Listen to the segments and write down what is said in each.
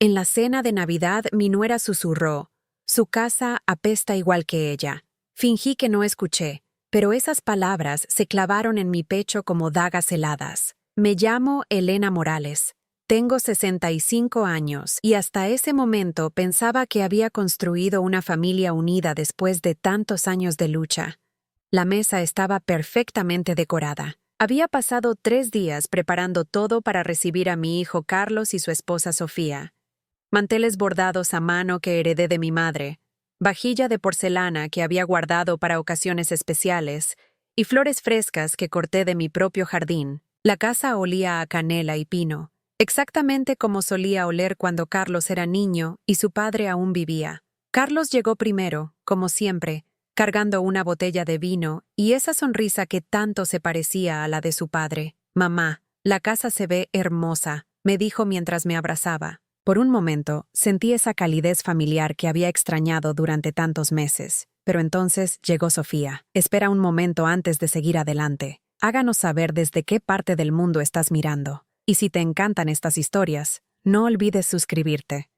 En la cena de Navidad mi nuera susurró: «Su casa apesta igual que ella». Fingí que no escuché, pero esas palabras se clavaron en mi pecho como dagas heladas. Me llamo Elena Morales. Tengo 65 años y hasta ese momento pensaba que había construido una familia unida después de tantos años de lucha. La mesa estaba perfectamente decorada. Había pasado 3 días preparando todo para recibir a mi hijo Carlos y su esposa Sofía. Manteles bordados a mano que heredé de mi madre, vajilla de porcelana que había guardado para ocasiones especiales y flores frescas que corté de mi propio jardín. La casa olía a canela y pino, exactamente como solía oler cuando Carlos era niño y su padre aún vivía. Carlos llegó primero, como siempre, cargando una botella de vino y esa sonrisa que tanto se parecía a la de su padre. «Mamá, la casa se ve hermosa», me dijo mientras me abrazaba. Por un momento, sentí esa calidez familiar que había extrañado durante tantos meses. Pero entonces llegó Sofía. «Espera un momento antes de seguir adelante. Háganos saber desde qué parte del mundo estás mirando. Y si te encantan estas historias, no olvides suscribirte.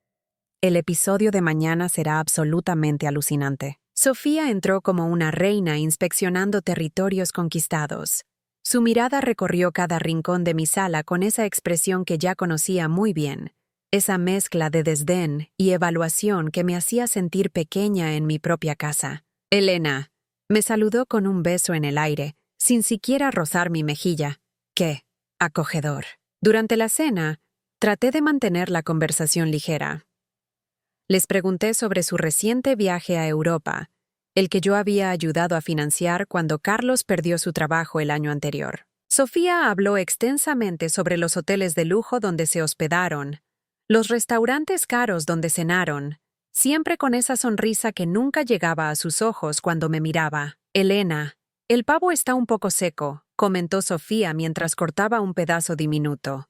El episodio de mañana será absolutamente alucinante». Sofía entró como una reina inspeccionando territorios conquistados. Su mirada recorrió cada rincón de mi sala con esa expresión que ya conocía muy bien. Esa mezcla de desdén y evaluación que me hacía sentir pequeña en mi propia casa. «Elena», me saludó con un beso en el aire, sin siquiera rozar mi mejilla. ¡Qué acogedor! Durante la cena, traté de mantener la conversación ligera. Les pregunté sobre su reciente viaje a Europa, el que yo había ayudado a financiar cuando Carlos perdió su trabajo el año anterior. Sofía habló extensamente sobre los hoteles de lujo donde se hospedaron, los restaurantes caros donde cenaron, siempre con esa sonrisa que nunca llegaba a sus ojos cuando me miraba. «Elena, el pavo está un poco seco», comentó Sofía mientras cortaba un pedazo diminuto.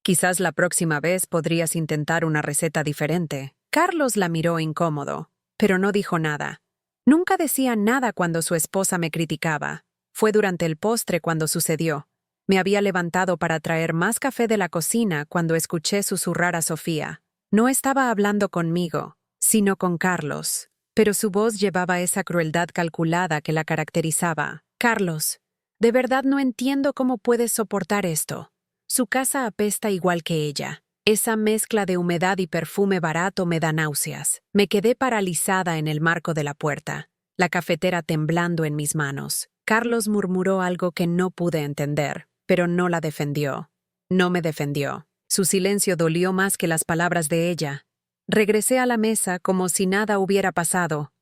«Quizás la próxima vez podrías intentar una receta diferente». Carlos la miró incómodo, pero no dijo nada. Nunca decía nada cuando su esposa me criticaba. Fue durante el postre cuando sucedió. Me había levantado para traer más café de la cocina cuando escuché susurrar a Sofía. No estaba hablando conmigo, sino con Carlos, pero su voz llevaba esa crueldad calculada que la caracterizaba. «Carlos, de verdad no entiendo cómo puedes soportar esto. Su casa apesta igual que ella. Esa mezcla de humedad y perfume barato me da náuseas». Me quedé paralizada en el marco de la puerta, la cafetera temblando en mis manos. Carlos murmuró algo que no pude entender, pero no la defendió. No me defendió. Su silencio dolió más que las palabras de ella. Regresé a la mesa como si nada hubiera pasado.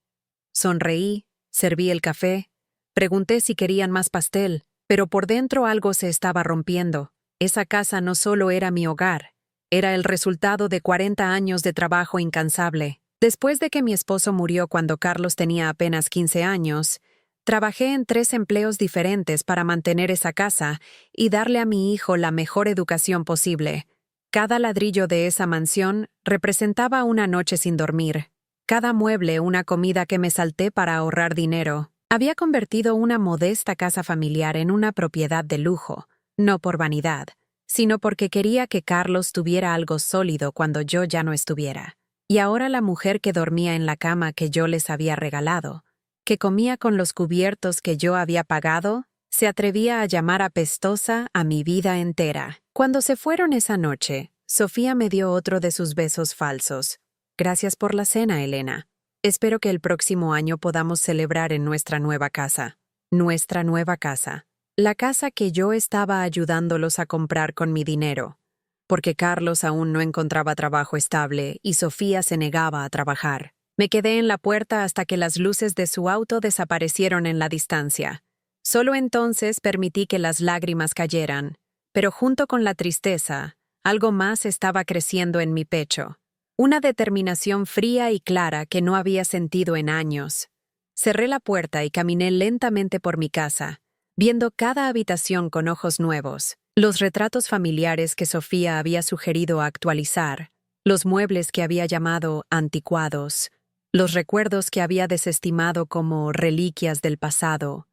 Sonreí, serví el café, pregunté si querían más pastel, pero por dentro algo se estaba rompiendo. Esa casa no solo era mi hogar, era el resultado de 40 años de trabajo incansable. Después de que mi esposo murió cuando Carlos tenía apenas 15 años, trabajé en 3 empleos diferentes para mantener esa casa y darle a mi hijo la mejor educación posible. Cada ladrillo de esa mansión representaba una noche sin dormir. Cada mueble una comida que me salté para ahorrar dinero. Había convertido una modesta casa familiar en una propiedad de lujo, no por vanidad, sino porque quería que Carlos tuviera algo sólido cuando yo ya no estuviera. Y ahora la mujer que dormía en la cama que yo les había regalado, que comía con los cubiertos que yo había pagado, se atrevía a llamar apestosa a mi vida entera. Cuando se fueron esa noche, Sofía me dio otro de sus besos falsos. «Gracias por la cena, Elena. Espero que el próximo año podamos celebrar en nuestra nueva casa». Nuestra nueva casa. La casa que yo estaba ayudándolos a comprar con mi dinero. Porque Carlos aún no encontraba trabajo estable y Sofía se negaba a trabajar. Me quedé en la puerta hasta que las luces de su auto desaparecieron en la distancia. Solo entonces permití que las lágrimas cayeran, pero junto con la tristeza, algo más estaba creciendo en mi pecho. Una determinación fría y clara que no había sentido en años. Cerré la puerta y caminé lentamente por mi casa, viendo cada habitación con ojos nuevos, los retratos familiares que Sofía había sugerido actualizar, los muebles que había llamado anticuados, los recuerdos que había desestimado como reliquias del pasado,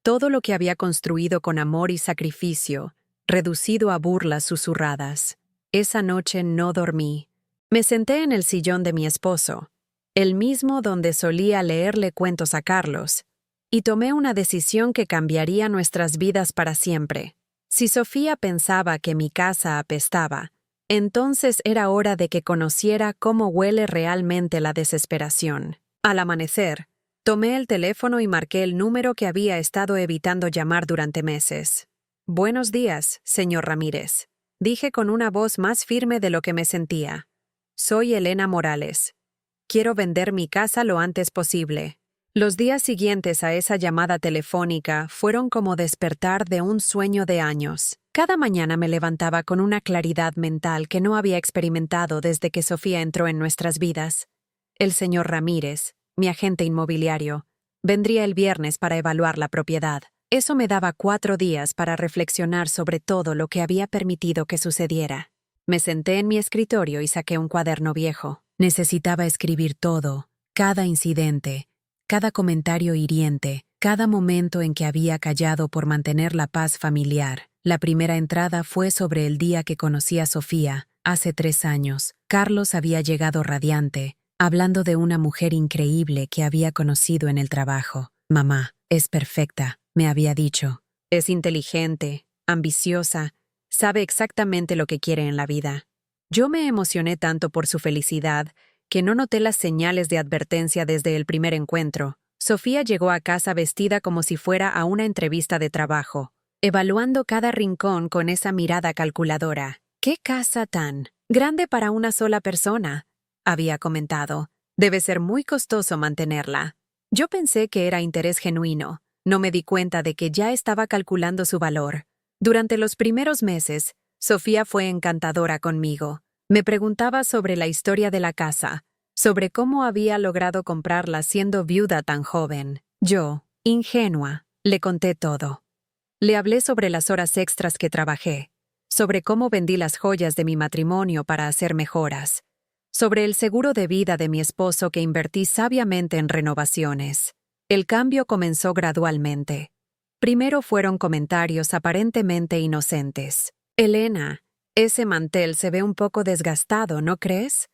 todo lo que había construido con amor y sacrificio, reducido a burlas susurradas. Esa noche no dormí. Me senté en el sillón de mi esposo, el mismo donde solía leerle cuentos a Carlos, y tomé una decisión que cambiaría nuestras vidas para siempre. Si Sofía pensaba que mi casa apestaba, entonces era hora de que conociera cómo huele realmente la desesperación. Al amanecer, tomé el teléfono y marqué el número que había estado evitando llamar durante meses. «Buenos días, señor Ramírez», dije con una voz más firme de lo que me sentía. «Soy Elena Morales. Quiero vender mi casa lo antes posible». Los días siguientes a esa llamada telefónica fueron como despertar de un sueño de años. Cada mañana me levantaba con una claridad mental que no había experimentado desde que Sofía entró en nuestras vidas. El señor Ramírez, mi agente inmobiliario, vendría el viernes para evaluar la propiedad. Eso me daba 4 días para reflexionar sobre todo lo que había permitido que sucediera. Me senté en mi escritorio y saqué un cuaderno viejo. Necesitaba escribir todo, cada incidente, cada comentario hiriente, cada momento en que había callado por mantener la paz familiar. La primera entrada fue sobre el día que conocí a Sofía, hace 3 años. Carlos había llegado radiante, hablando de una mujer increíble que había conocido en el trabajo. «Mamá, es perfecta», me había dicho. «Es inteligente, ambiciosa, sabe exactamente lo que quiere en la vida». Yo me emocioné tanto por su felicidad que no noté las señales de advertencia desde el primer encuentro. Sofía llegó a casa vestida como si fuera a una entrevista de trabajo, evaluando cada rincón con esa mirada calculadora. «¿Qué casa tan grande para una sola persona?», había comentado. «Debe ser muy costoso mantenerla». Yo pensé que era interés genuino. No me di cuenta de que ya estaba calculando su valor. Durante los primeros meses, Sofía fue encantadora conmigo. Me preguntaba sobre la historia de la casa, sobre cómo había logrado comprarla siendo viuda tan joven. Yo, ingenua, le conté todo. Le hablé sobre las horas extras que trabajé, sobre cómo vendí las joyas de mi matrimonio para hacer mejoras, sobre el seguro de vida de mi esposo que invertí sabiamente en renovaciones. El cambio comenzó gradualmente. Primero fueron comentarios aparentemente inocentes. «Elena, ese mantel se ve un poco desgastado, ¿no crees?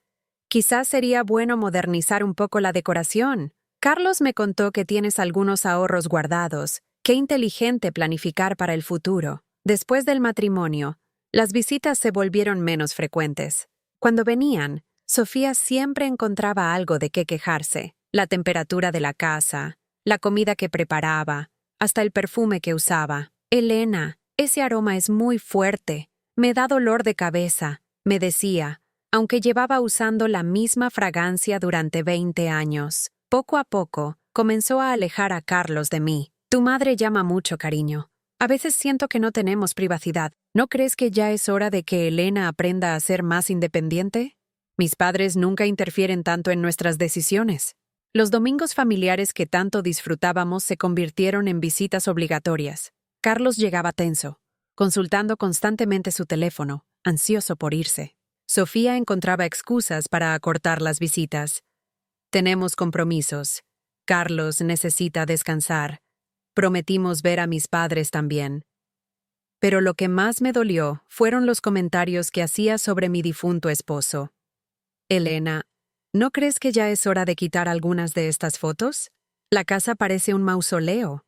Quizás sería bueno modernizar un poco la decoración. Carlos me contó que tienes algunos ahorros guardados. Qué inteligente planificar para el futuro». Después del matrimonio, las visitas se volvieron menos frecuentes. Cuando venían, Sofía siempre encontraba algo de qué quejarse. La temperatura de la casa, la comida que preparaba, hasta el perfume que usaba. «Elena, ese aroma es muy fuerte. Me da dolor de cabeza», me decía, aunque llevaba usando la misma fragancia durante 20 años. Poco a poco, comenzó a alejar a Carlos de mí. «Tu madre llama mucho, cariño. A veces siento que no tenemos privacidad. ¿No crees que ya es hora de que Elena aprenda a ser más independiente? Mis padres nunca interfieren tanto en nuestras decisiones». Los domingos familiares que tanto disfrutábamos se convirtieron en visitas obligatorias. Carlos llegaba tenso, consultando constantemente su teléfono, ansioso por irse. Sofía encontraba excusas para acortar las visitas. «Tenemos compromisos. Carlos necesita descansar. Prometimos ver a mis padres también». Pero lo que más me dolió fueron los comentarios que hacía sobre mi difunto esposo. «Elena, ¿no crees que ya es hora de quitar algunas de estas fotos? La casa parece un mausoleo».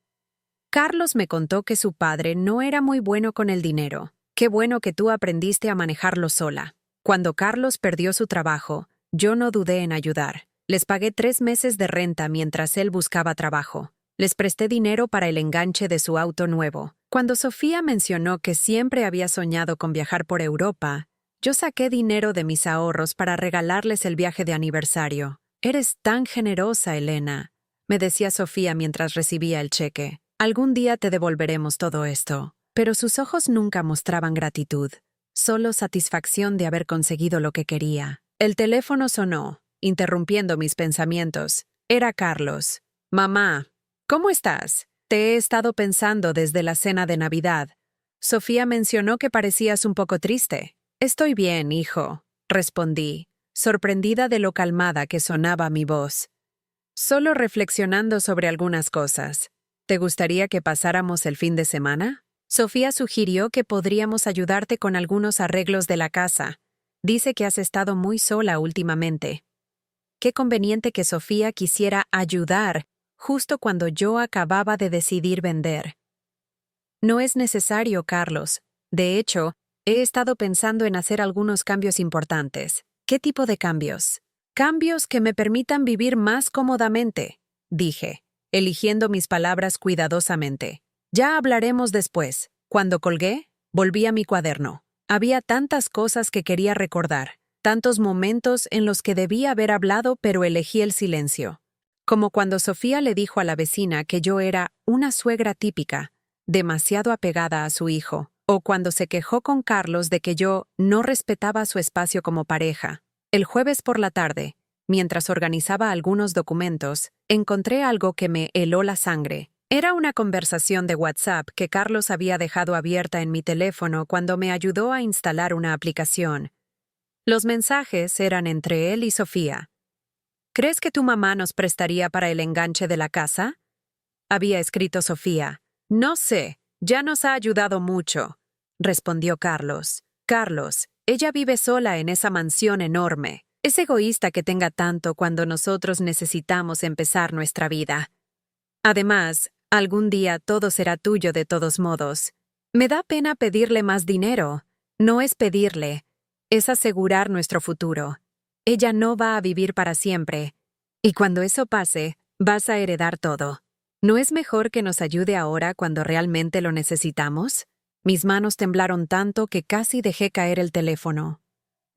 Carlos me contó que su padre no era muy bueno con el dinero. «Qué bueno que tú aprendiste a manejarlo sola». Cuando Carlos perdió su trabajo, yo no dudé en ayudar. Les pagué 3 meses de renta mientras él buscaba trabajo. Les presté dinero para el enganche de su auto nuevo. Cuando Sofía mencionó que siempre había soñado con viajar por Europa, yo saqué dinero de mis ahorros para regalarles el viaje de aniversario. «Eres tan generosa, Elena», me decía Sofía mientras recibía el cheque. «Algún día te devolveremos todo esto». Pero sus ojos nunca mostraban gratitud, solo satisfacción de haber conseguido lo que quería. El teléfono sonó, interrumpiendo mis pensamientos. Era Carlos. «Mamá, ¿cómo estás? Te he estado pensando desde la cena de Navidad. Sofía mencionó que parecías un poco triste». «Estoy bien, hijo», respondí, sorprendida de lo calmada que sonaba mi voz. «Solo reflexionando sobre algunas cosas. ¿Te gustaría que pasáramos el fin de semana?» Sofía sugirió que podríamos ayudarte con algunos arreglos de la casa. Dice que has estado muy sola últimamente. Qué conveniente que Sofía quisiera ayudar justo cuando yo acababa de decidir vender. No es necesario, Carlos. De hecho, he estado pensando en hacer algunos cambios importantes. ¿Qué tipo de cambios? Cambios que me permitan vivir más cómodamente, dije, eligiendo mis palabras cuidadosamente. Ya hablaremos después. Cuando colgué, volví a mi cuaderno. Había tantas cosas que quería recordar, tantos momentos en los que debía haber hablado, pero elegí el silencio. Como cuando Sofía le dijo a la vecina que yo era una suegra típica, demasiado apegada a su hijo, o cuando se quejó con Carlos de que yo no respetaba su espacio como pareja. El jueves por la tarde, mientras organizaba algunos documentos, encontré algo que me heló la sangre. Era una conversación de WhatsApp que Carlos había dejado abierta en mi teléfono cuando me ayudó a instalar una aplicación. Los mensajes eran entre él y Sofía. ¿Crees que tu mamá nos prestaría para el enganche de la casa? Había escrito Sofía. No sé, ya nos ha ayudado mucho, respondió Carlos. Carlos, ella vive sola en esa mansión enorme. Es egoísta que tenga tanto cuando nosotros necesitamos empezar nuestra vida. Además, algún día todo será tuyo de todos modos. Me da pena pedirle más dinero. No es pedirle, es asegurar nuestro futuro. Ella no va a vivir para siempre. Y cuando eso pase, vas a heredar todo. ¿No es mejor que nos ayude ahora cuando realmente lo necesitamos? Mis manos temblaron tanto que casi dejé caer el teléfono.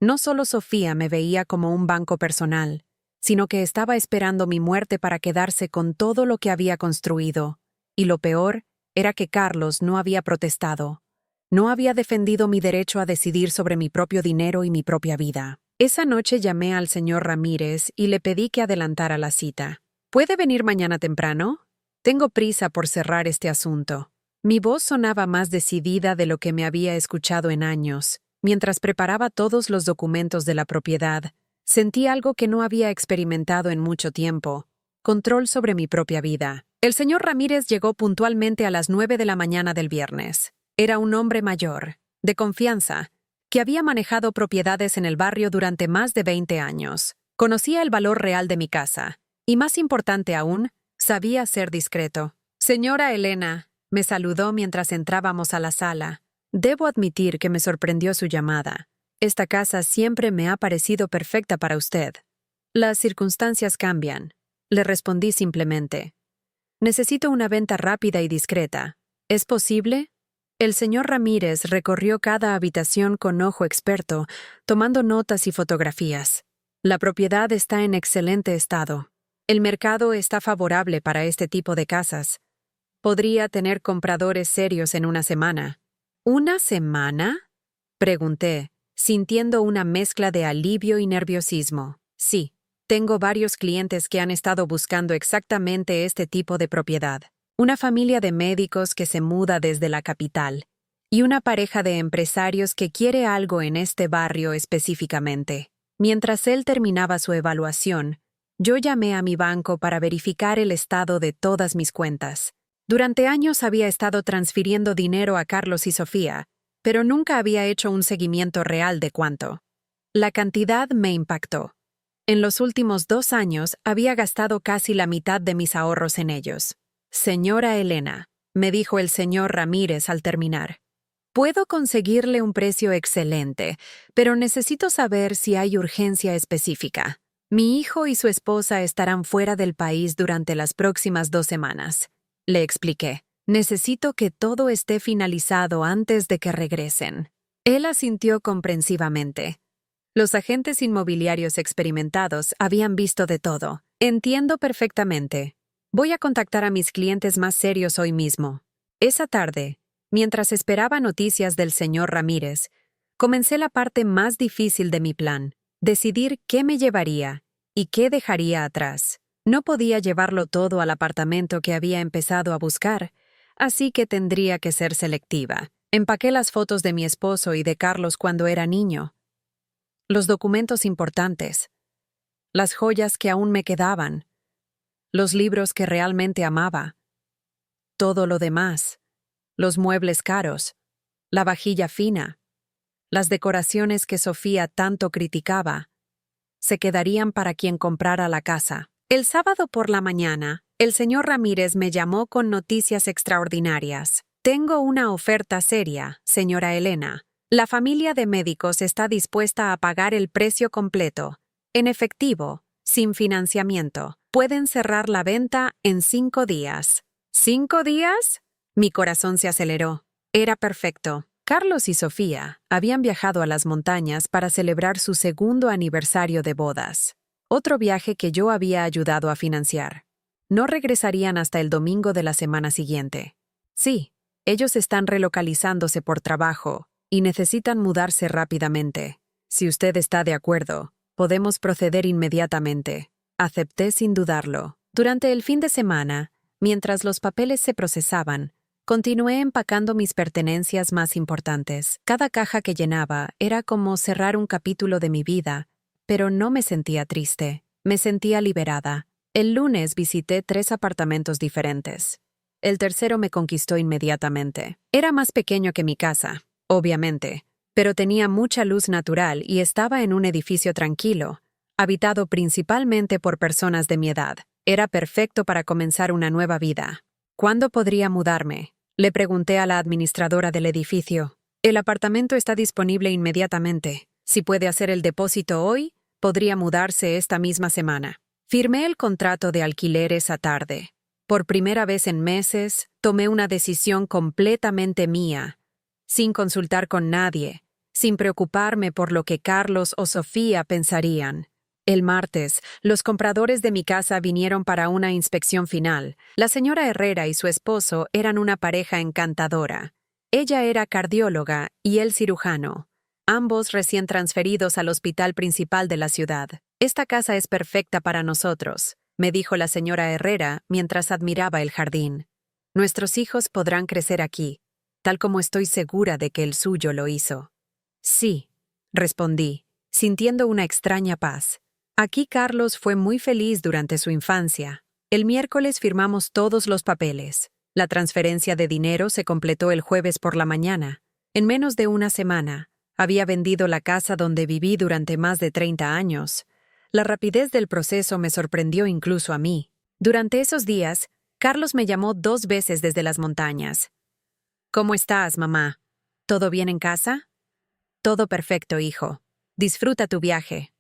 No solo Sofía me veía como un banco personal, sino que estaba esperando mi muerte para quedarse con todo lo que había construido. Y lo peor era que Carlos no había protestado. No había defendido mi derecho a decidir sobre mi propio dinero y mi propia vida. Esa noche llamé al señor Ramírez y le pedí que adelantara la cita. ¿Puede venir mañana temprano? Tengo prisa por cerrar este asunto. Mi voz sonaba más decidida de lo que me había escuchado en años. Mientras preparaba todos los documentos de la propiedad, sentí algo que no había experimentado en mucho tiempo: control sobre mi propia vida. El señor Ramírez llegó puntualmente a las 9 de la mañana del viernes. Era un hombre mayor, de confianza, que había manejado propiedades en el barrio durante más de 20 años. Conocía el valor real de mi casa, y más importante aún, sabía ser discreto. Señora Elena, me saludó mientras entrábamos a la sala. Debo admitir que me sorprendió su llamada. Esta casa siempre me ha parecido perfecta para usted. Las circunstancias cambian. Le respondí simplemente. Necesito una venta rápida y discreta. ¿Es posible? El señor Ramírez recorrió cada habitación con ojo experto, tomando notas y fotografías. La propiedad está en excelente estado. El mercado está favorable para este tipo de casas. Podría tener compradores serios en una semana. ¿Una semana? Pregunté, sintiendo una mezcla de alivio y nerviosismo. Sí, tengo varios clientes que han estado buscando exactamente este tipo de propiedad. Una familia de médicos que se muda desde la capital y una pareja de empresarios que quiere algo en este barrio específicamente. Mientras él terminaba su evaluación, yo llamé a mi banco para verificar el estado de todas mis cuentas. Durante años había estado transfiriendo dinero a Carlos y Sofía, pero nunca había hecho un seguimiento real de cuánto. La cantidad me impactó. En los últimos 2 años había gastado casi la mitad de mis ahorros en ellos. Señora Elena, me dijo el señor Ramírez al terminar, puedo conseguirle un precio excelente, pero necesito saber si hay urgencia específica. Mi hijo y su esposa estarán fuera del país durante las próximas 2 semanas. Le expliqué. Necesito que todo esté finalizado antes de que regresen. Él asintió comprensivamente. Los agentes inmobiliarios experimentados habían visto de todo. Entiendo perfectamente. Voy a contactar a mis clientes más serios hoy mismo. Esa tarde, mientras esperaba noticias del señor Ramírez, comencé la parte más difícil de mi plan: decidir qué me llevaría y qué dejaría atrás. No podía llevarlo todo al apartamento que había empezado a buscar, así que tendría que ser selectiva. Empaqué las fotos de mi esposo y de Carlos cuando era niño, los documentos importantes, las joyas que aún me quedaban, los libros que realmente amaba, todo lo demás, los muebles caros, la vajilla fina, Las decoraciones que Sofía tanto criticaba se quedarían para quien comprara la casa. El sábado por la mañana, el señor Ramírez me llamó con noticias extraordinarias. Tengo una oferta seria, señora Elena. La familia de médicos está dispuesta a pagar el precio completo, en efectivo, sin financiamiento. Pueden cerrar la venta en 5 días. ¿5 días? Mi corazón se aceleró. Era perfecto. Carlos y Sofía habían viajado a las montañas para celebrar su segundo aniversario de bodas. Otro viaje que yo había ayudado a financiar. No regresarían hasta el domingo de la semana siguiente. Sí, ellos están relocalizándose por trabajo y necesitan mudarse rápidamente. Si usted está de acuerdo, podemos proceder inmediatamente. Acepté sin dudarlo. Durante el fin de semana, mientras los papeles se procesaban, continué empacando mis pertenencias más importantes. Cada caja que llenaba era como cerrar un capítulo de mi vida, pero no me sentía triste. Me sentía liberada. El lunes visité 3 apartamentos diferentes. El tercero me conquistó inmediatamente. Era más pequeño que mi casa, obviamente, pero tenía mucha luz natural y estaba en un edificio tranquilo, habitado principalmente por personas de mi edad. Era perfecto para comenzar una nueva vida. ¿Cuándo podría mudarme? Le pregunté a la administradora del edificio. El apartamento está disponible inmediatamente. Si puede hacer el depósito hoy, podría mudarse esta misma semana. Firmé el contrato de alquiler esa tarde. Por primera vez en meses, tomé una decisión completamente mía, sin consultar con nadie, sin preocuparme por lo que Carlos o Sofía pensarían. El martes, los compradores de mi casa vinieron para una inspección final. La señora Herrera y su esposo eran una pareja encantadora. Ella era cardióloga y él cirujano, ambos recién transferidos al hospital principal de la ciudad. «Esta casa es perfecta para nosotros», me dijo la señora Herrera mientras admiraba el jardín. «Nuestros hijos podrán crecer aquí, tal como estoy segura de que el suyo lo hizo». «Sí», respondí, sintiendo una extraña paz. Aquí Carlos fue muy feliz durante su infancia. El miércoles firmamos todos los papeles. La transferencia de dinero se completó el jueves por la mañana. En menos de una semana, había vendido la casa donde viví durante más de 30 años. La rapidez del proceso me sorprendió incluso a mí. Durante esos días, Carlos me llamó 2 veces desde las montañas. «¿Cómo estás, mamá? ¿Todo bien en casa?» «Todo perfecto, hijo. Disfruta tu viaje».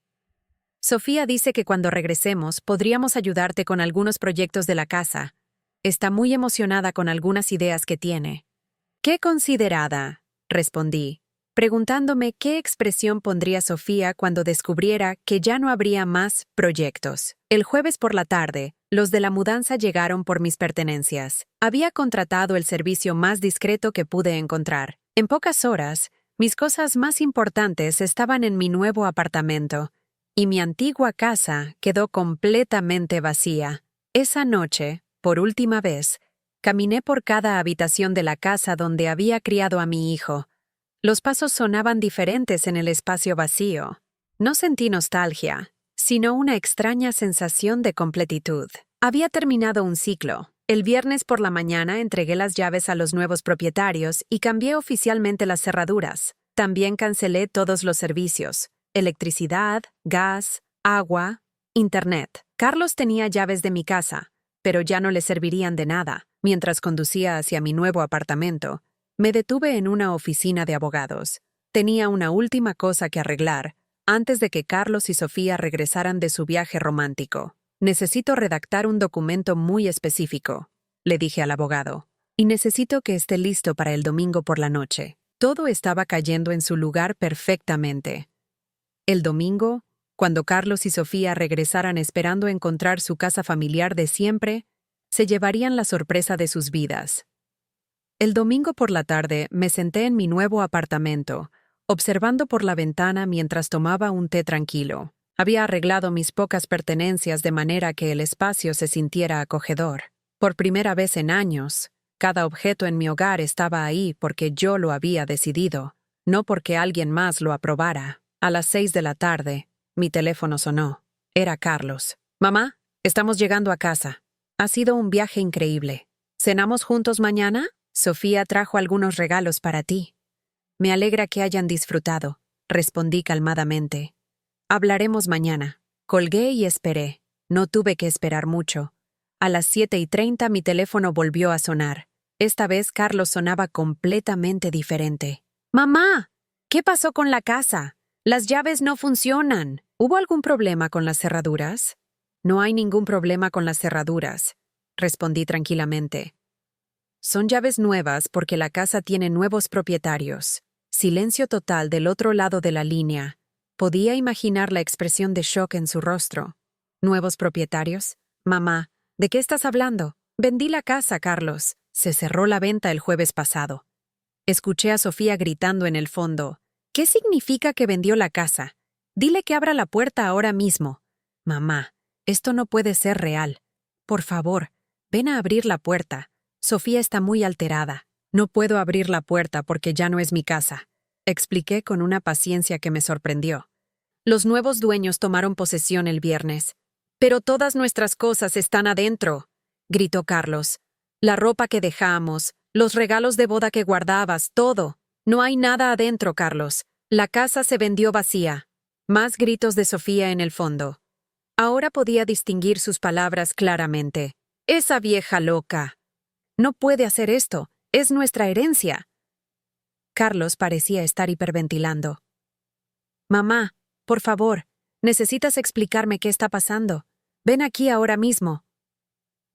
Sofía dice que cuando regresemos podríamos ayudarte con algunos proyectos de la casa. Está muy emocionada con algunas ideas que tiene. «¡Qué considerada!», respondí, preguntándome qué expresión pondría Sofía cuando descubriera que ya no habría más proyectos. El jueves por la tarde, los de la mudanza llegaron por mis pertenencias. Había contratado el servicio más discreto que pude encontrar. En pocas horas, mis cosas más importantes estaban en mi nuevo apartamento, y mi antigua casa quedó completamente vacía. Esa noche, por última vez, caminé por cada habitación de la casa donde había criado a mi hijo. Los pasos sonaban diferentes en el espacio vacío. No sentí nostalgia, sino una extraña sensación de completitud. Había terminado un ciclo. El viernes por la mañana entregué las llaves a los nuevos propietarios y cambié oficialmente las cerraduras. También cancelé todos los servicios: electricidad, gas, agua, internet. Carlos tenía llaves de mi casa, pero ya no le servirían de nada. Mientras conducía hacia mi nuevo apartamento, me detuve en una oficina de abogados. Tenía una última cosa que arreglar antes de que Carlos y Sofía regresaran de su viaje romántico. «Necesito redactar un documento muy específico», le dije al abogado, «y necesito que esté listo para el domingo por la noche». Todo estaba cayendo en su lugar perfectamente. El domingo, cuando Carlos y Sofía regresaran esperando encontrar su casa familiar de siempre, se llevarían la sorpresa de sus vidas. El domingo por la tarde me senté en mi nuevo apartamento, observando por la ventana mientras tomaba un té tranquilo. Había arreglado mis pocas pertenencias de manera que el espacio se sintiera acogedor. Por primera vez en años, cada objeto en mi hogar estaba ahí porque yo lo había decidido, no porque alguien más lo aprobara. A las 6 de la tarde, mi teléfono sonó. Era Carlos. «Mamá, estamos llegando a casa. Ha sido un viaje increíble. ¿Cenamos juntos mañana? Sofía trajo algunos regalos para ti». Me alegra que hayan disfrutado, respondí calmadamente. Hablaremos mañana. Colgué y esperé. No tuve que esperar mucho. A las 7:30 mi teléfono volvió a sonar. Esta vez Carlos sonaba completamente diferente. ¡Mamá! ¿Qué pasó con la casa? Las llaves no funcionan. ¿Hubo algún problema con las cerraduras? No hay ningún problema con las cerraduras, respondí tranquilamente. Son llaves nuevas porque la casa tiene nuevos propietarios. Silencio total del otro lado de la línea. Podía imaginar la expresión de shock en su rostro. ¿Nuevos propietarios? Mamá, ¿de qué estás hablando? Vendí la casa, Carlos. Se cerró la venta el jueves pasado. Escuché a Sofía gritando en el fondo. ¿Qué significa que vendió la casa? Dile que abra la puerta ahora mismo. Mamá, esto no puede ser real. Por favor, ven a abrir la puerta. Sofía está muy alterada. No puedo abrir la puerta porque ya no es mi casa, expliqué con una paciencia que me sorprendió. Los nuevos dueños tomaron posesión el viernes. Pero todas nuestras cosas están adentro, gritó Carlos. La ropa que dejamos, los regalos de boda que guardabas, todo. No hay nada adentro, Carlos. La casa se vendió vacía. Más gritos de Sofía en el fondo. Ahora podía distinguir sus palabras claramente. Esa vieja loca. No puede hacer esto. Es nuestra herencia. Carlos parecía estar hiperventilando. Mamá, por favor, necesitas explicarme qué está pasando. Ven aquí ahora mismo.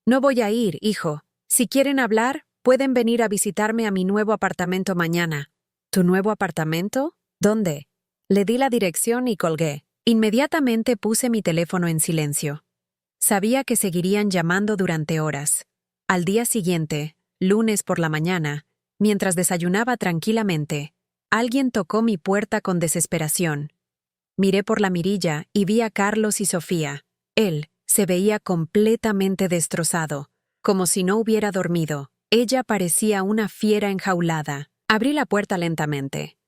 No voy a ir, hijo. Si quieren hablar, pueden venir a visitarme a mi nuevo apartamento mañana. ¿Tu nuevo apartamento? ¿Dónde? Le di la dirección y colgué. Inmediatamente puse mi teléfono en silencio. Sabía que seguirían llamando durante horas. Al día siguiente, lunes por la mañana, mientras desayunaba tranquilamente, alguien tocó mi puerta con desesperación. Miré por la mirilla y vi a Carlos y Sofía. Él se veía completamente destrozado, como si no hubiera dormido. Ella parecía una fiera enjaulada. Abrí la puerta lentamente.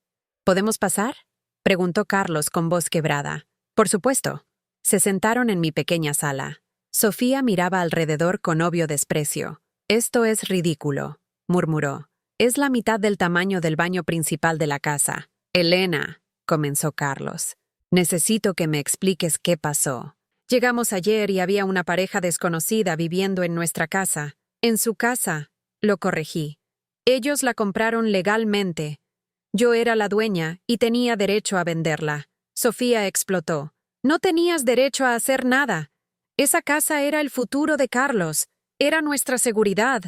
¿Podemos pasar?, preguntó Carlos con voz quebrada. Por supuesto. Se sentaron en mi pequeña sala. Sofía miraba alrededor con obvio desprecio. Esto es ridículo, murmuró. Es la mitad del tamaño del baño principal de la casa. Elena, comenzó Carlos. Necesito que me expliques qué pasó. Llegamos ayer y había una pareja desconocida viviendo en nuestra casa. En su casa, lo corregí. Ellos la compraron legalmente. Yo era la dueña y tenía derecho a venderla. Sofía explotó. No tenías derecho a hacer nada. Esa casa era el futuro de Carlos. Era nuestra seguridad.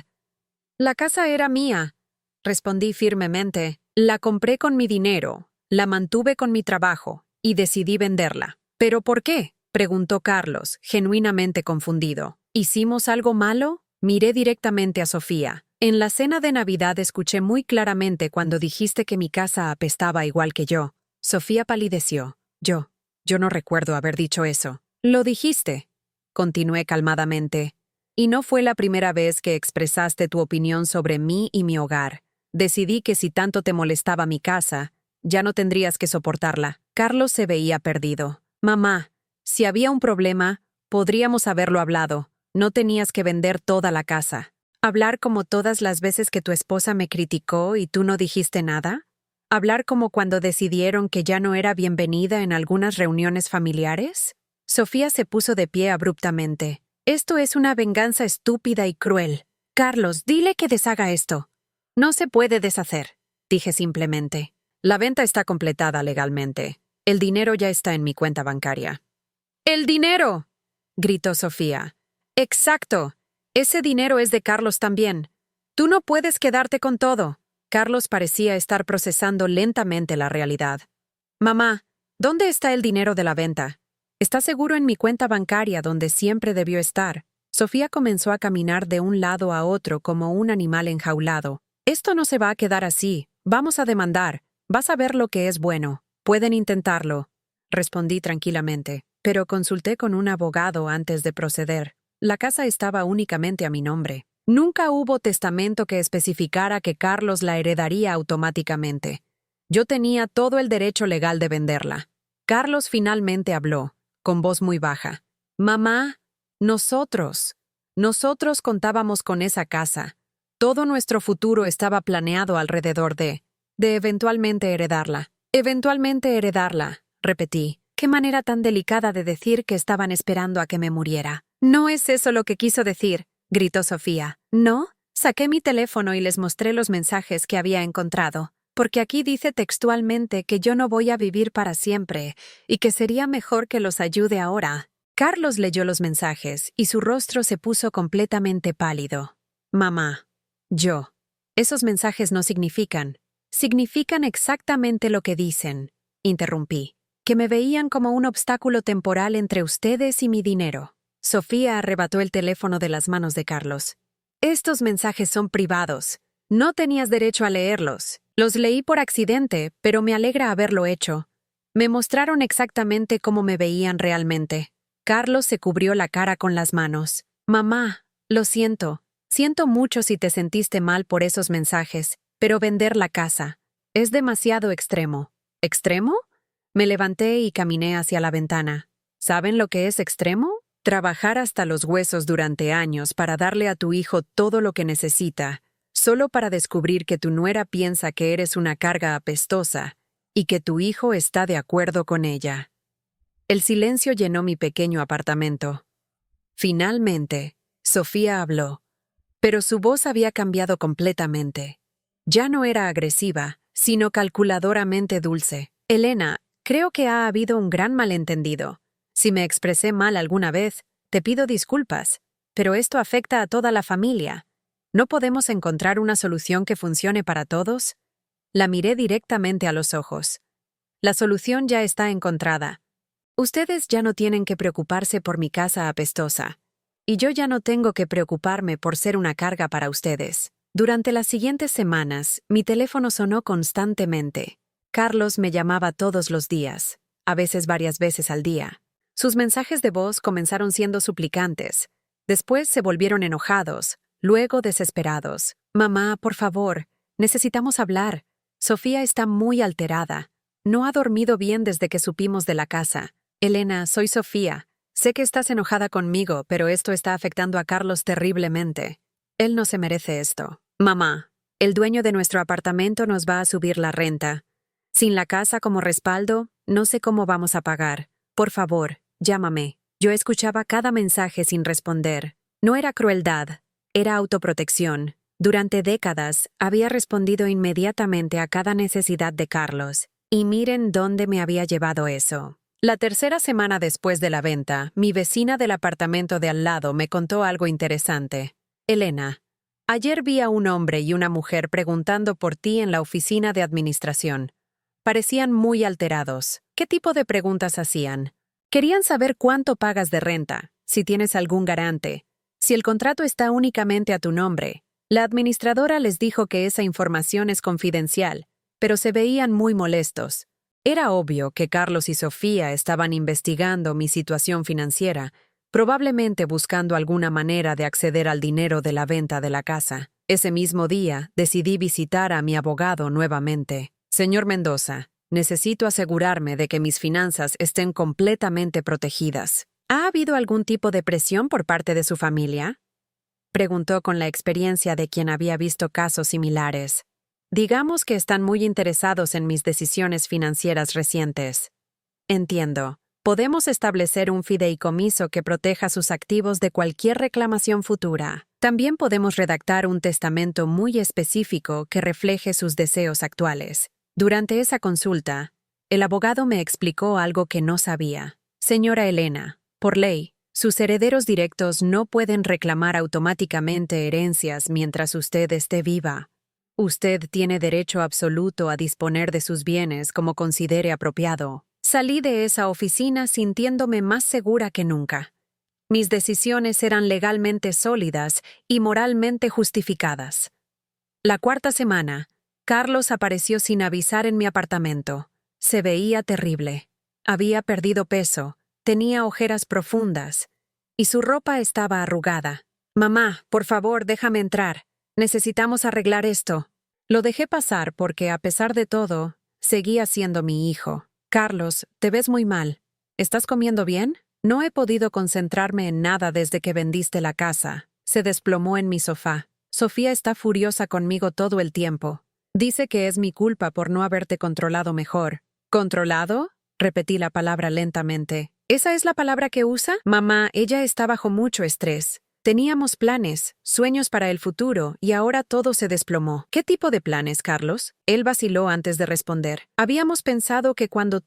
La casa era mía, respondí firmemente. La compré con mi dinero, la mantuve con mi trabajo y decidí venderla. ¿Pero por qué?, preguntó Carlos, genuinamente confundido. ¿Hicimos algo malo? Miré directamente a Sofía. En la cena de Navidad escuché muy claramente cuando dijiste que mi casa apestaba igual que yo. Sofía palideció. Yo no recuerdo haber dicho eso. Lo dijiste, continué calmadamente. Y no fue la primera vez que expresaste tu opinión sobre mí y mi hogar. Decidí que si tanto te molestaba mi casa, ya no tendrías que soportarla. Carlos se veía perdido. Mamá, si había un problema, podríamos haberlo hablado. No tenías que vender toda la casa. ¿Hablar como todas las veces que tu esposa me criticó y tú no dijiste nada? ¿Hablar como cuando decidieron que ya no era bienvenida en algunas reuniones familiares? Sofía se puso de pie abruptamente. Esto es una venganza estúpida y cruel. Carlos, dile que deshaga esto. No se puede deshacer, dije simplemente. La venta está completada legalmente. El dinero ya está en mi cuenta bancaria. ¡El dinero!, gritó Sofía. Exacto. Ese dinero es de Carlos también. Tú no puedes quedarte con todo. Carlos parecía estar procesando lentamente la realidad. Mamá, ¿dónde está el dinero de la venta? Está seguro en mi cuenta bancaria donde siempre debió estar. Sofía comenzó a caminar de un lado a otro como un animal enjaulado. Esto no se va a quedar así. Vamos a demandar. Vas a ver lo que es bueno. Pueden intentarlo, respondí tranquilamente, pero consulté con un abogado antes de proceder. La casa estaba únicamente a mi nombre. Nunca hubo testamento que especificara que Carlos la heredaría automáticamente. Yo tenía todo el derecho legal de venderla. Carlos finalmente habló, con voz muy baja. Mamá, nosotros contábamos con esa casa. Todo nuestro futuro estaba planeado alrededor de... De eventualmente heredarla. Eventualmente heredarla, repetí. Qué manera tan delicada de decir que estaban esperando a que me muriera. No es eso lo que quiso decir, gritó Sofía. ¿No? Saqué mi teléfono y les mostré los mensajes que había encontrado, porque aquí dice textualmente que yo no voy a vivir para siempre y que sería mejor que los ayude ahora. Carlos leyó los mensajes y su rostro se puso completamente pálido. Mamá, yo. Esos mensajes no significan. Significan exactamente lo que dicen, interrumpí. Que me veían como un obstáculo temporal entre ustedes y mi dinero. Sofía arrebató el teléfono de las manos de Carlos. Estos mensajes son privados. No tenías derecho a leerlos. Los leí por accidente, pero me alegra haberlo hecho. Me mostraron exactamente cómo me veían realmente. Carlos se cubrió la cara con las manos. Mamá, lo siento. Siento mucho si te sentiste mal por esos mensajes, pero vender la casa es demasiado extremo. ¿Extremo? Me levanté y caminé hacia la ventana. ¿Saben lo que es extremo? Trabajar hasta los huesos durante años para darle a tu hijo todo lo que necesita, solo para descubrir que tu nuera piensa que eres una carga apestosa y que tu hijo está de acuerdo con ella. El silencio llenó mi pequeño apartamento. Finalmente, Sofía habló, pero su voz había cambiado completamente. Ya no era agresiva, sino calculadoramente dulce. Elena, creo que ha habido un gran malentendido. Si me expresé mal alguna vez, te pido disculpas, pero esto afecta a toda la familia. ¿No podemos encontrar una solución que funcione para todos? La miré directamente a los ojos. La solución ya está encontrada. Ustedes ya no tienen que preocuparse por mi casa apestosa, y yo ya no tengo que preocuparme por ser una carga para ustedes. Durante las siguientes semanas, mi teléfono sonó constantemente. Carlos me llamaba todos los días, a veces varias veces al día. Sus mensajes de voz comenzaron siendo suplicantes. Después se volvieron enojados, luego desesperados. Mamá, por favor, necesitamos hablar. Sofía está muy alterada. No ha dormido bien desde que supimos de la casa. Elena, soy Sofía. Sé que estás enojada conmigo, pero esto está afectando a Carlos terriblemente. Él no se merece esto. Mamá, el dueño de nuestro apartamento nos va a subir la renta. Sin la casa como respaldo, no sé cómo vamos a pagar. Por favor, llámame. Yo escuchaba cada mensaje sin responder. No era crueldad, era autoprotección. Durante décadas había respondido inmediatamente a cada necesidad de Carlos. Y miren dónde me había llevado eso. La tercera semana después de la venta, mi vecina del apartamento de al lado me contó algo interesante. Elena, ayer vi a un hombre y una mujer preguntando por ti en la oficina de administración. Parecían muy alterados. ¿Qué tipo de preguntas hacían? Querían saber cuánto pagas de renta, si tienes algún garante, si el contrato está únicamente a tu nombre. La administradora les dijo que esa información es confidencial, pero se veían muy molestos. Era obvio que Carlos y Sofía estaban investigando mi situación financiera, probablemente buscando alguna manera de acceder al dinero de la venta de la casa. Ese mismo día, decidí visitar a mi abogado nuevamente. Señor Mendoza, necesito asegurarme de que mis finanzas estén completamente protegidas. ¿Ha habido algún tipo de presión por parte de su familia? Preguntó con la experiencia de quien había visto casos similares. Digamos que están muy interesados en mis decisiones financieras recientes. Entiendo. Podemos establecer un fideicomiso que proteja sus activos de cualquier reclamación futura. También podemos redactar un testamento muy específico que refleje sus deseos actuales. Durante esa consulta, el abogado me explicó algo que no sabía. Señora Elena, por ley, sus herederos directos no pueden reclamar automáticamente herencias mientras usted esté viva. Usted tiene derecho absoluto a disponer de sus bienes como considere apropiado. Salí de esa oficina sintiéndome más segura que nunca. Mis decisiones eran legalmente sólidas y moralmente justificadas. La cuarta semana, Carlos apareció sin avisar en mi apartamento. Se veía terrible. Había perdido peso, tenía ojeras profundas, y su ropa estaba arrugada. Mamá, por favor, déjame entrar. Necesitamos arreglar esto. Lo dejé pasar porque, a pesar de todo, seguía siendo mi hijo. Carlos, te ves muy mal. ¿Estás comiendo bien? No he podido concentrarme en nada desde que vendiste la casa. Se desplomó en mi sofá. Sofía está furiosa conmigo todo el tiempo. Dice que es mi culpa por no haberte controlado mejor. ¿Controlado? Repetí la palabra lentamente. ¿Esa es la palabra que usa? Mamá, ella está bajo mucho estrés. Teníamos planes, sueños para el futuro, y ahora todo se desplomó. ¿Qué tipo de planes, Carlos? Él vaciló antes de responder. Habíamos pensado que cuando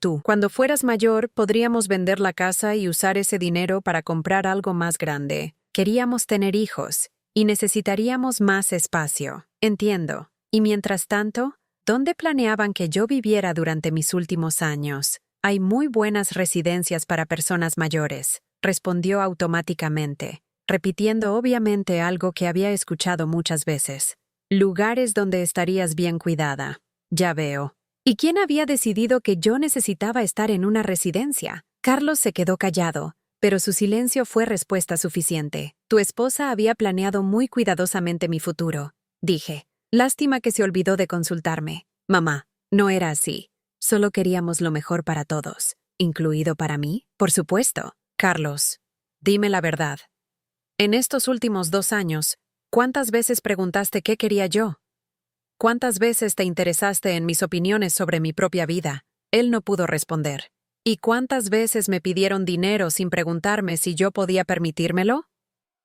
fueras mayor, podríamos vender la casa y usar ese dinero para comprar algo más grande. Queríamos tener hijos, y necesitaríamos más espacio. Entiendo. Y mientras tanto, ¿dónde planeaban que yo viviera durante mis últimos años? Hay muy buenas residencias para personas mayores, respondió automáticamente, repitiendo obviamente algo que había escuchado muchas veces. Lugares donde estarías bien cuidada. Ya veo. ¿Y quién había decidido que yo necesitaba estar en una residencia? Carlos se quedó callado, pero su silencio fue respuesta suficiente. Tu esposa había planeado muy cuidadosamente mi futuro, dije. Lástima que se olvidó de consultarme. Mamá, no era así. Solo queríamos lo mejor para todos, incluido para mí, por supuesto. Carlos, dime la verdad. En estos últimos 2 años, ¿cuántas veces preguntaste qué quería yo? ¿Cuántas veces te interesaste en mis opiniones sobre mi propia vida? Él no pudo responder. ¿Y cuántas veces me pidieron dinero sin preguntarme si yo podía permitírmelo?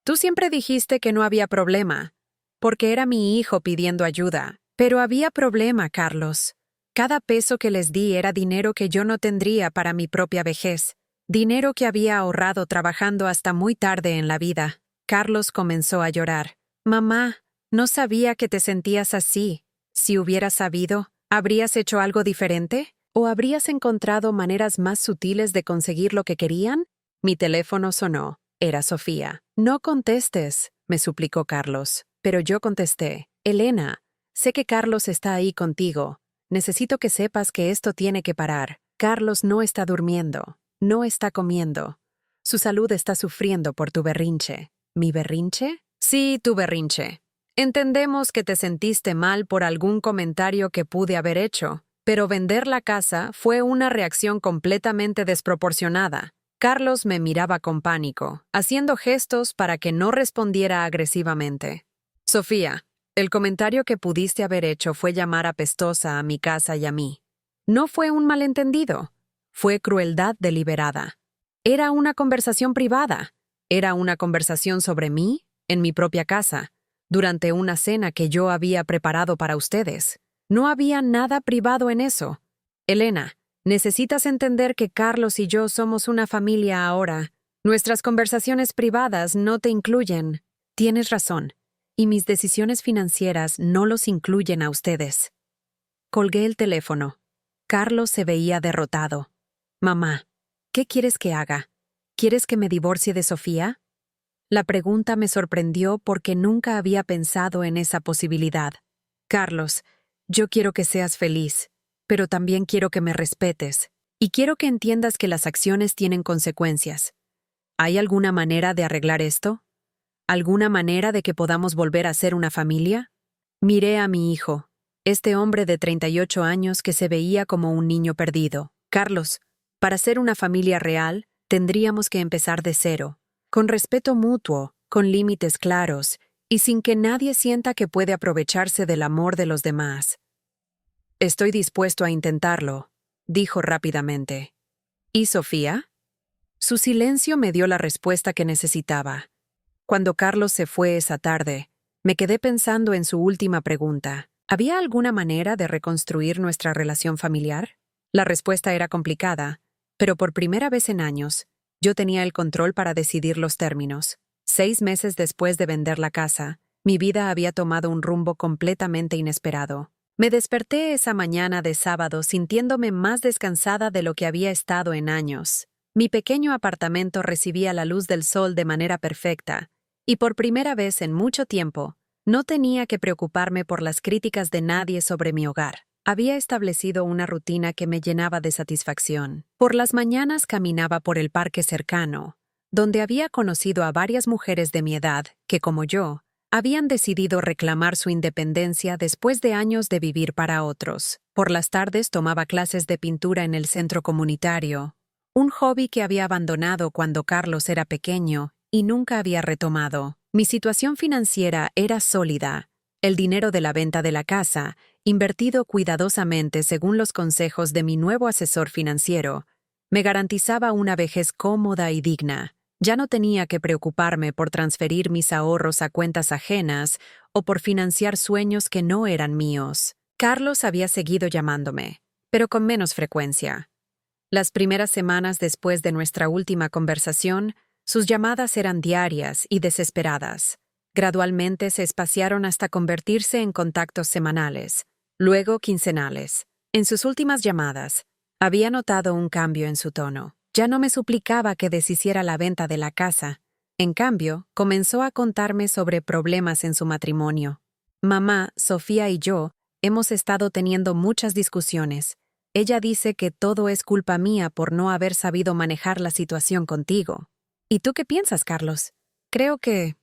Tú siempre dijiste que no había problema, porque era mi hijo pidiendo ayuda. Pero había problema, Carlos. Cada peso que les di era dinero que yo no tendría para mi propia vejez, dinero que había ahorrado trabajando hasta muy tarde en la vida. Carlos comenzó a llorar. Mamá, no sabía que te sentías así. Si hubieras sabido, ¿habrías hecho algo diferente? ¿O habrías encontrado maneras más sutiles de conseguir lo que querían? Mi teléfono sonó. Era Sofía. No contestes, me suplicó Carlos. Pero yo contesté. Elena, sé que Carlos está ahí contigo. Necesito que sepas que esto tiene que parar. Carlos no está durmiendo, no está comiendo. Su salud está sufriendo por tu berrinche. ¿Mi berrinche? Sí, tu berrinche. Entendemos que te sentiste mal por algún comentario que pude haber hecho, pero vender la casa fue una reacción completamente desproporcionada. Carlos me miraba con pánico, haciendo gestos para que no respondiera agresivamente. Sofía, el comentario que pudiste haber hecho fue llamar apestosa a mi casa y a mí. No fue un malentendido, fue crueldad deliberada. Era una conversación privada, era una conversación sobre mí, en mi propia casa, durante una cena que yo había preparado para ustedes. No había nada privado en eso. Elena, necesitas entender que Carlos y yo somos una familia ahora. Nuestras conversaciones privadas no te incluyen. Tienes razón. Y mis decisiones financieras no los incluyen a ustedes. Colgué el teléfono. Carlos se veía derrotado. Mamá, ¿qué quieres que haga? ¿Quieres que me divorcie de Sofía? La pregunta me sorprendió porque nunca había pensado en esa posibilidad. Carlos, yo quiero que seas feliz, pero también quiero que me respetes, y quiero que entiendas que las acciones tienen consecuencias. ¿Hay alguna manera de arreglar esto? ¿Alguna manera de que podamos volver a ser una familia? Miré a mi hijo, este hombre de 38 años que se veía como un niño perdido. Carlos, para ser una familia real, tendríamos que empezar de cero, con respeto mutuo, con límites claros, y sin que nadie sienta que puede aprovecharse del amor de los demás. Estoy dispuesto a intentarlo, dijo rápidamente. ¿Y Sofía? Su silencio me dio la respuesta que necesitaba. Cuando Carlos se fue esa tarde, me quedé pensando en su última pregunta. ¿Había alguna manera de reconstruir nuestra relación familiar? La respuesta era complicada, pero por primera vez en años, yo tenía el control para decidir los términos. 6 meses después de vender la casa, mi vida había tomado un rumbo completamente inesperado. Me desperté esa mañana de sábado sintiéndome más descansada de lo que había estado en años. Mi pequeño apartamento recibía la luz del sol de manera perfecta, y por primera vez en mucho tiempo, no tenía que preocuparme por las críticas de nadie sobre mi hogar. Había establecido una rutina que me llenaba de satisfacción. Por las mañanas caminaba por el parque cercano, donde había conocido a varias mujeres de mi edad que, como yo, habían decidido reclamar su independencia después de años de vivir para otros. Por las tardes tomaba clases de pintura en el centro comunitario, un hobby que había abandonado cuando Carlos era pequeño y nunca había retomado. Mi situación financiera era sólida. El dinero de la venta de la casa invertido cuidadosamente según los consejos de mi nuevo asesor financiero, me garantizaba una vejez cómoda y digna. Ya no tenía que preocuparme por transferir mis ahorros a cuentas ajenas o por financiar sueños que no eran míos. Carlos había seguido llamándome, pero con menos frecuencia. Las primeras semanas después de nuestra última conversación, sus llamadas eran diarias y desesperadas. Gradualmente se espaciaron hasta convertirse en contactos semanales, luego quincenales. En sus últimas llamadas, había notado un cambio en su tono. Ya no me suplicaba que deshiciera la venta de la casa. En cambio, comenzó a contarme sobre problemas en su matrimonio. Mamá, Sofía y yo hemos estado teniendo muchas discusiones. Ella dice que todo es culpa mía por no haber sabido manejar la situación contigo. ¿Y tú qué piensas, Carlos? Creo que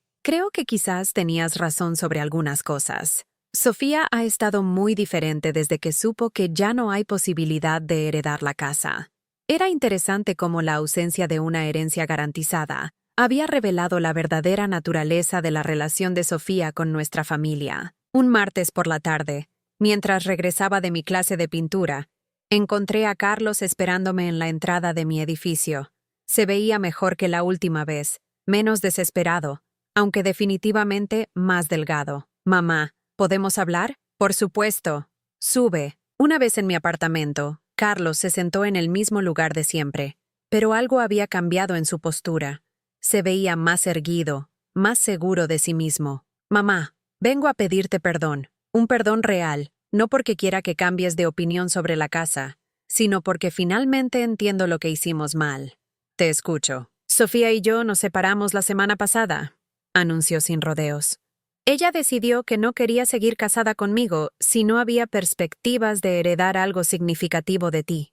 quizás tenías razón sobre algunas cosas. Sofía ha estado muy diferente desde que supo que ya no hay posibilidad de heredar la casa. Era interesante cómo la ausencia de una herencia garantizada había revelado la verdadera naturaleza de la relación de Sofía con nuestra familia. Un martes por la tarde, mientras regresaba de mi clase de pintura, encontré a Carlos esperándome en la entrada de mi edificio. Se veía mejor que la última vez, menos desesperado, aunque definitivamente más delgado. Mamá, ¿podemos hablar? Por supuesto. Sube. Una vez en mi apartamento, Carlos se sentó en el mismo lugar de siempre, pero algo había cambiado en su postura. Se veía más erguido, más seguro de sí mismo. Mamá, vengo a pedirte perdón, un perdón real, no porque quiera que cambies de opinión sobre la casa, sino porque finalmente entiendo lo que hicimos mal. Te escucho. Sofía y yo nos separamos la semana pasada, anunció sin rodeos. Ella decidió que no quería seguir casada conmigo si no había perspectivas de heredar algo significativo de ti.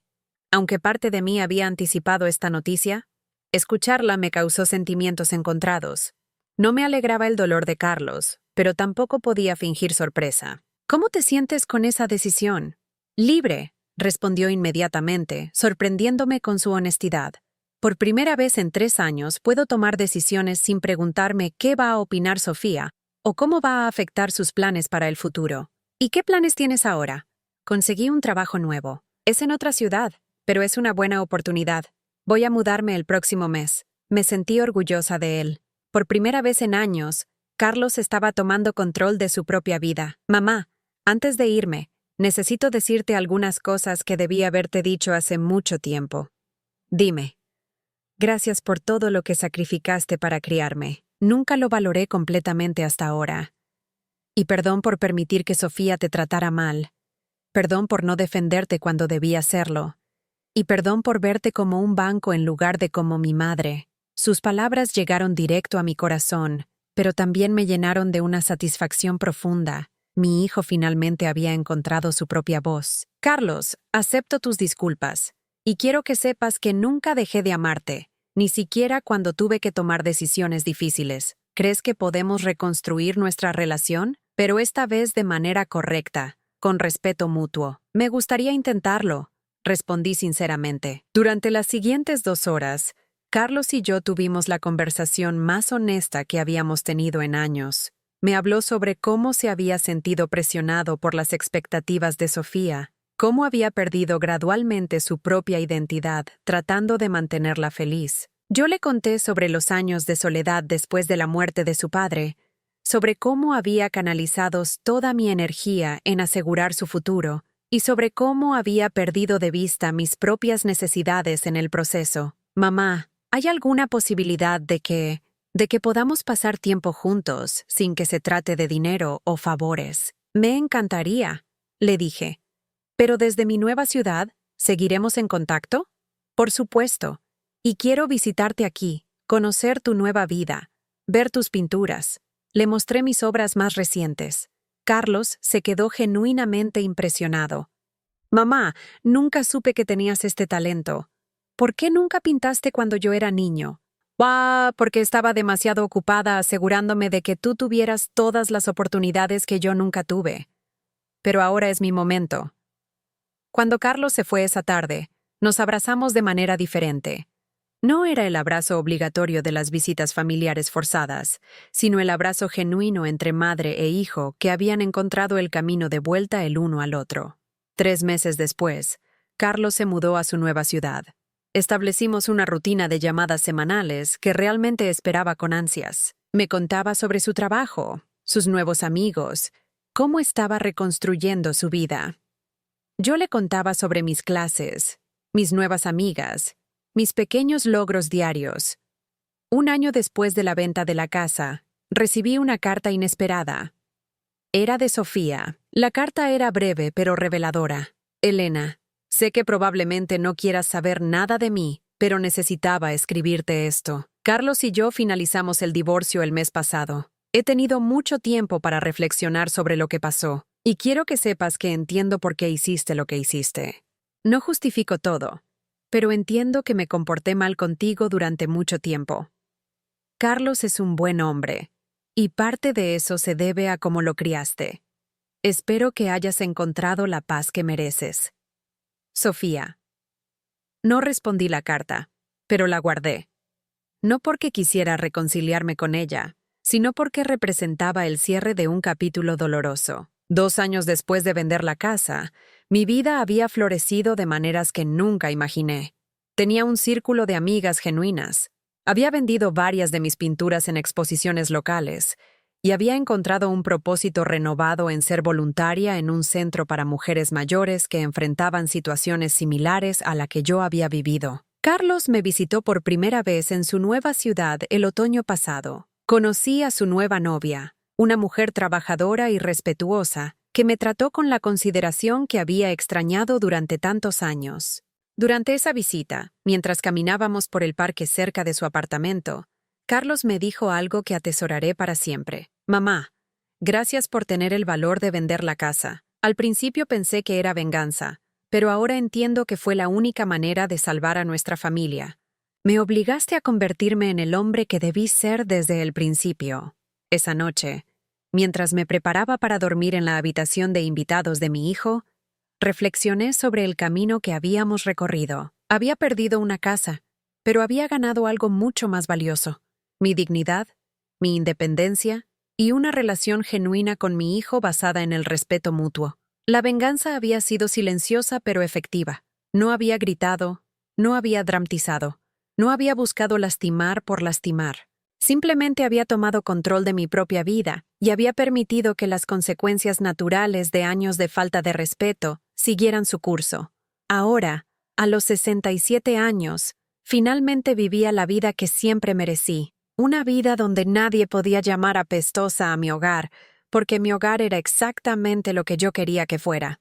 Aunque parte de mí había anticipado esta noticia, escucharla me causó sentimientos encontrados. No me alegraba el dolor de Carlos, pero tampoco podía fingir sorpresa. ¿Cómo te sientes con esa decisión? Libre, respondió inmediatamente, sorprendiéndome con su honestidad. Por primera vez en 3 años puedo tomar decisiones sin preguntarme qué va a opinar Sofía o cómo va a afectar sus planes para el futuro. ¿Y qué planes tienes ahora? Conseguí un trabajo nuevo. Es en otra ciudad, pero es una buena oportunidad. Voy a mudarme el próximo mes. Me sentí orgullosa de él. Por primera vez en años, Carlos estaba tomando control de su propia vida. Mamá, antes de irme, necesito decirte algunas cosas que debí haberte dicho hace mucho tiempo. Dime. Gracias por todo lo que sacrificaste para criarme. Nunca lo valoré completamente hasta ahora. Y perdón por permitir que Sofía te tratara mal. Perdón por no defenderte cuando debía hacerlo. Y perdón por verte como un banco en lugar de como mi madre. Sus palabras llegaron directo a mi corazón, pero también me llenaron de una satisfacción profunda. Mi hijo finalmente había encontrado su propia voz. Carlos, acepto tus disculpas. Y quiero que sepas que nunca dejé de amarte, ni siquiera cuando tuve que tomar decisiones difíciles. ¿Crees que podemos reconstruir nuestra relación? Pero esta vez de manera correcta, con respeto mutuo. Me gustaría intentarlo, respondí sinceramente. Durante las siguientes 2 horas, Carlos y yo tuvimos la conversación más honesta que habíamos tenido en años. Me habló sobre cómo se había sentido presionado por las expectativas de Sofía, cómo había perdido gradualmente su propia identidad, tratando de mantenerla feliz. Yo le conté sobre los años de soledad después de la muerte de su padre, sobre cómo había canalizado toda mi energía en asegurar su futuro, y sobre cómo había perdido de vista mis propias necesidades en el proceso. Mamá, ¿hay alguna posibilidad de que podamos pasar tiempo juntos sin que se trate de dinero o favores? Me encantaría, le dije. ¿Pero desde mi nueva ciudad, seguiremos en contacto? Por supuesto. Y quiero visitarte aquí, conocer tu nueva vida, ver tus pinturas. Le mostré mis obras más recientes. Carlos se quedó genuinamente impresionado. Mamá, nunca supe que tenías este talento. ¿Por qué nunca pintaste cuando yo era niño? Porque estaba demasiado ocupada asegurándome de que tú tuvieras todas las oportunidades que yo nunca tuve. Pero ahora es mi momento. Cuando Carlos se fue esa tarde, nos abrazamos de manera diferente. No era el abrazo obligatorio de las visitas familiares forzadas, sino el abrazo genuino entre madre e hijo que habían encontrado el camino de vuelta el uno al otro. 3 meses después, Carlos se mudó a su nueva ciudad. Establecimos una rutina de llamadas semanales que realmente esperaba con ansias. Me contaba sobre su trabajo, sus nuevos amigos, cómo estaba reconstruyendo su vida. Yo le contaba sobre mis clases, mis nuevas amigas, mis pequeños logros diarios. 1 año después de la venta de la casa, recibí una carta inesperada. Era de Sofía. La carta era breve pero reveladora. Elena, sé que probablemente no quieras saber nada de mí, pero necesitaba escribirte esto. Carlos y yo finalizamos el divorcio el mes pasado. He tenido mucho tiempo para reflexionar sobre lo que pasó, y quiero que sepas que entiendo por qué hiciste lo que hiciste. No justifico todo, pero entiendo que me comporté mal contigo durante mucho tiempo. Carlos es un buen hombre, y parte de eso se debe a cómo lo criaste. Espero que hayas encontrado la paz que mereces. Sofía. No respondí la carta, pero la guardé. No porque quisiera reconciliarme con ella, sino porque representaba el cierre de un capítulo doloroso. 2 años después de vender la casa, mi vida había florecido de maneras que nunca imaginé. Tenía un círculo de amigas genuinas. Había vendido varias de mis pinturas en exposiciones locales y había encontrado un propósito renovado en ser voluntaria en un centro para mujeres mayores que enfrentaban situaciones similares a la que yo había vivido. Carlos me visitó por primera vez en su nueva ciudad el otoño pasado. Conocí a su nueva novia, una mujer trabajadora y respetuosa, que me trató con la consideración que había extrañado durante tantos años. Durante esa visita, mientras caminábamos por el parque cerca de su apartamento, Carlos me dijo algo que atesoraré para siempre. Mamá, gracias por tener el valor de vender la casa. Al principio pensé que era venganza, pero ahora entiendo que fue la única manera de salvar a nuestra familia. Me obligaste a convertirme en el hombre que debí ser desde el principio. Esa noche, mientras me preparaba para dormir en la habitación de invitados de mi hijo, reflexioné sobre el camino que habíamos recorrido. Había perdido una casa, pero había ganado algo mucho más valioso: mi dignidad, mi independencia y una relación genuina con mi hijo basada en el respeto mutuo. La venganza había sido silenciosa pero efectiva. No había gritado, no había dramatizado, no había buscado lastimar por lastimar. Simplemente había tomado control de mi propia vida y había permitido que las consecuencias naturales de años de falta de respeto siguieran su curso. Ahora, a los 67 años, finalmente vivía la vida que siempre merecí. Una vida donde nadie podía llamar apestosa a mi hogar, porque mi hogar era exactamente lo que yo quería que fuera.